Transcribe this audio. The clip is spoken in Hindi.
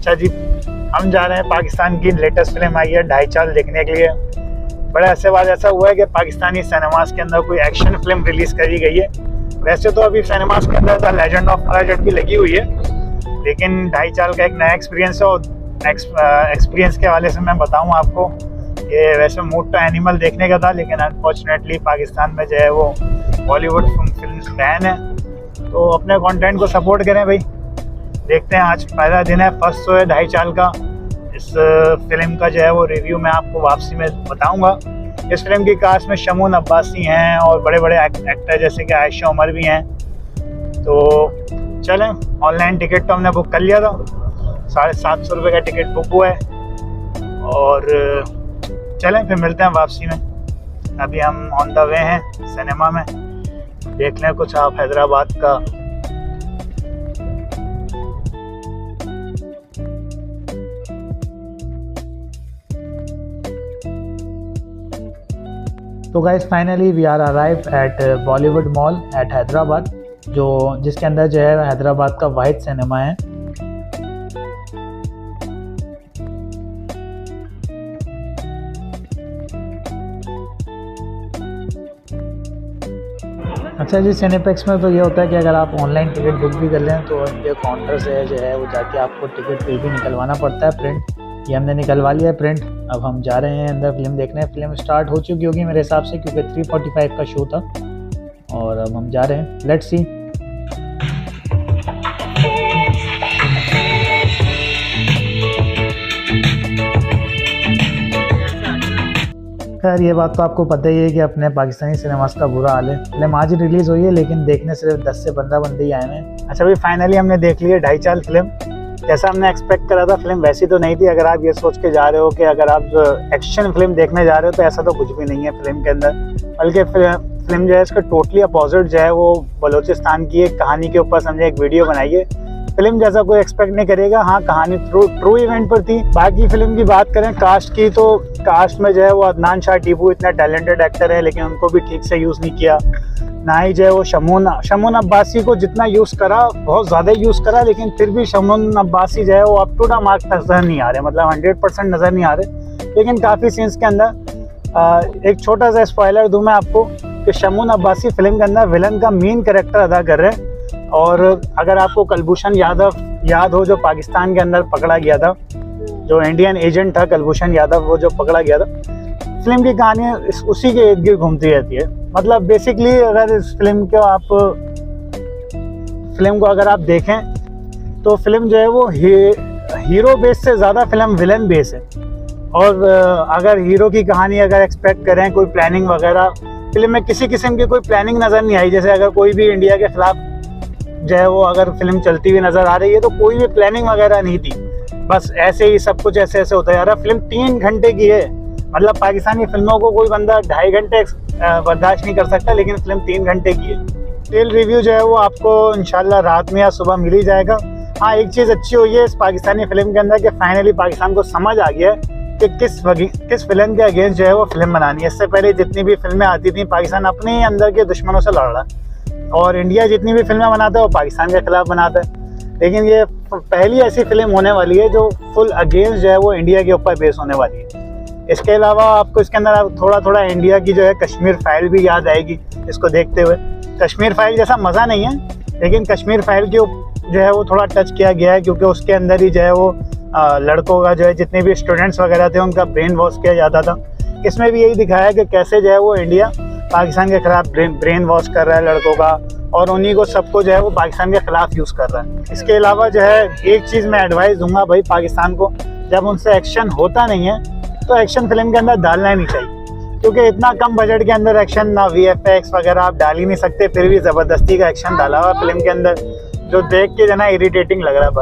अच्छा जी, हम जा रहे हैं पाकिस्तान की लेटेस्ट फिल्म आई है ढाई चाल देखने के लिए। बड़ा ऐसे बात ऐसा हुआ है कि पाकिस्तानी सिनेमास के अंदर कोई एक्शन फिल्म रिलीज करी गई है। वैसे तो अभी सिनेमास के अंदर द लेजेंड ऑफ फराजट भी लगी हुई है, लेकिन ढाई चाल का एक नया एक्सपीरियंस है। और एक्सपीरियंस के हवाले से मैं बताऊँ आपको कि वैसे मूड तो एनिमल देखने का था, लेकिन अनफॉर्चुनेटली पाकिस्तान में जो है वो बॉलीवुड फिल्म बैन है। तो अपने कंटेंट को सपोर्ट करें भाई। देखते हैं, आज पहला दिन है, फर्स्ट शो है ढाई चाल का। इस फिल्म का जो है वो रिव्यू मैं आपको वापसी में बताऊंगा। इस फिल्म की कास्ट में शमून अब्बासी हैं और बड़े बड़े एक्टर जैसे कि आयशा उमर भी हैं। तो चलें, ऑनलाइन टिकट तो हमने बुक कर लिया था, 750 रुपये का टिकट बुक हुआ है। और चलें फिर मिलते हैं वापसी में। अभी हम ऑन द वे हैं सिनेमा में, देख लें कुछ आप हैदराबाद का। तो guys finally we are arrive at Bollywood mall at Hyderabad, जिसके अंदर जो है हैदराबाद का वाहिद सिनेमा है। अच्छा जी, सिनेप्लेक्स में तो ये होता है कि अगर आप ऑनलाइन टिकट बुक भी कर लें तो इनके काउंटर से जो है वो जाके आपको टिकट फिर भी निकलवाना पड़ता है, प्रिंट। ये हमने निकलवा लिया है प्रिंट। अब हम जा रहे हैं अंदर फिल्म देखने। फिल्म स्टार्ट हो चुकी होगी मेरे हिसाब से, क्योंकि 3:45 का शो था। और अब हम जा रहे हैं, लेट्स सी। खैर ये बात तो आपको पता ही है कि अपने पाकिस्तानी सिनेमास का बुरा हाल है। फिल्म आज ही रिलीज़ हुई है, लेकिन देखने सिर्फ 10 से 15 बंदे ही आए हैं। अच्छा भाई, फाइनली हमने देख ली है ढाई चाल फिल्म। जैसा हमने एक्सपेक्ट करा था, फिल्म वैसी तो नहीं थी। अगर आप ये सोच के जा रहे हो कि अगर आप एक्शन फिल्म देखने जा रहे हो तो ऐसा तो कुछ भी नहीं है फिल्म के अंदर। बल्कि फिल्म जो है इसका टोटली अपोजिट जो है वो बलोचिस्तान की एक कहानी के ऊपर समझे एक वीडियो बनाई है। फिल्म जैसा कोई एक्सपेक्ट नहीं करेगा। हाँ, कहानी ट्रू इवेंट पर थी। बाकी फिल्म की बात करें कास्ट की, तो कास्ट में जो है वो अदनान शाह टीपू इतना टैलेंटेड एक्टर है, लेकिन उनको भी ठीक से यूज़ नहीं किया। ना ही जो है वो शमून अब्बासी को जितना यूज़ करा, बहुत ज़्यादा यूज़ करा, लेकिन फिर भी शमून अब्बासी जो है वो अप टू द मार्क नज़र नहीं आ रहे, मतलब 100% नज़र नहीं आ रहे। लेकिन काफ़ी सीन्स के अंदर एक छोटा सा स्पॉइलर दूं मैं आपको कि शमून अब्बासी फिल्म के अंदर विलन का मेन कैरेक्टर अदा कर रहे हैं। और अगर आपको कुलभूषण यादव याद हो, जो पाकिस्तान के अंदर पकड़ा गया था, जो इंडियन एजेंट था कुलभूषण यादव, वो जो पकड़ा गया था, फिल्म की कहानी उसी के इर्द गिर्द घूमती रहती है। मतलब बेसिकली अगर इस फिल्म को अगर आप देखें तो फिल्म जो है वो हीरो बेस से ज़्यादा फिल्म विलन बेस है। और अगर हीरो की कहानी अगर एक्सपेक्ट करें, कोई प्लानिंग वगैरह फिल्म में किसी किस्म की कोई प्लानिंग नज़र नहीं आई। जैसे अगर कोई भी इंडिया के खिलाफ जो है वो अगर फिल्म चलती हुई नज़र आ रही है तो कोई भी प्लानिंग वगैरह नहीं थी, बस ऐसे ही सब कुछ ऐसे होता जा रहा है। फिल्म 3 घंटे की है, मतलब पाकिस्तानी फिल्मों को कोई बंदा 2.5 घंटे बर्दाश्त नहीं कर सकता, लेकिन फिल्म 3 घंटे की है। डिटेल रिव्यू जो है वो आपको इंशाल्लाह रात में या सुबह मिल ही जाएगा। हाँ, एक चीज़ अच्छी हुई है इस पाकिस्तानी फिल्म के अंदर कि फाइनली पाकिस्तान को समझ आ गया है कि किस फिल्म के अगेंस्ट जो है वो फिल्म बनानी है। इससे पहले जितनी भी फिल्में आती थी, पाकिस्तान अपने ही अंदर के दुश्मनों से लड़ रहा है, और इंडिया जितनी भी फिल्में बनाता है वो पाकिस्तान के खिलाफ बनाता है। लेकिन ये पहली ऐसी फिल्म होने वाली है जो फुल अगेंस्ट जो है वो इंडिया के ऊपर बेस होने वाली है। इसके अलावा आपको इसके अंदर थोड़ा इंडिया की जो है कश्मीर फाइल भी याद आएगी इसको देखते हुए। कश्मीर फाइल जैसा मज़ा नहीं है, लेकिन कश्मीर फाइल के जो है वो थोड़ा टच किया गया है, क्योंकि उसके अंदर ही जो है वो लड़कों का जो है जितने भी स्टूडेंट्स वगैरह थे उनका ब्रेन वॉश किया जाता था। इसमें भी यही दिखाया कि कैसे जो है वो इंडिया पाकिस्तान के खिलाफ ब्रेन वॉश कर रहा है लड़कों का, और उन्हीं को सबको जो है वो पाकिस्तान के खिलाफ यूज़ कर रहा है। इसके अलावा जो है एक चीज़ मैं एडवाइस दूंगा भाई पाकिस्तान को, जब उनसे एक्शन होता नहीं है तो एक्शन फिल्म के अंदर डालना ही नहीं चाहिए, क्योंकि इतना कम बजट के अंदर एक्शन, ना VFX वगैरह आप डाल ही नहीं सकते, फिर भी ज़बरदस्ती का एक्शन डाला हुआ फिल्म के अंदर, जो देख के जो ना इरिटेटिंग लग रहा है।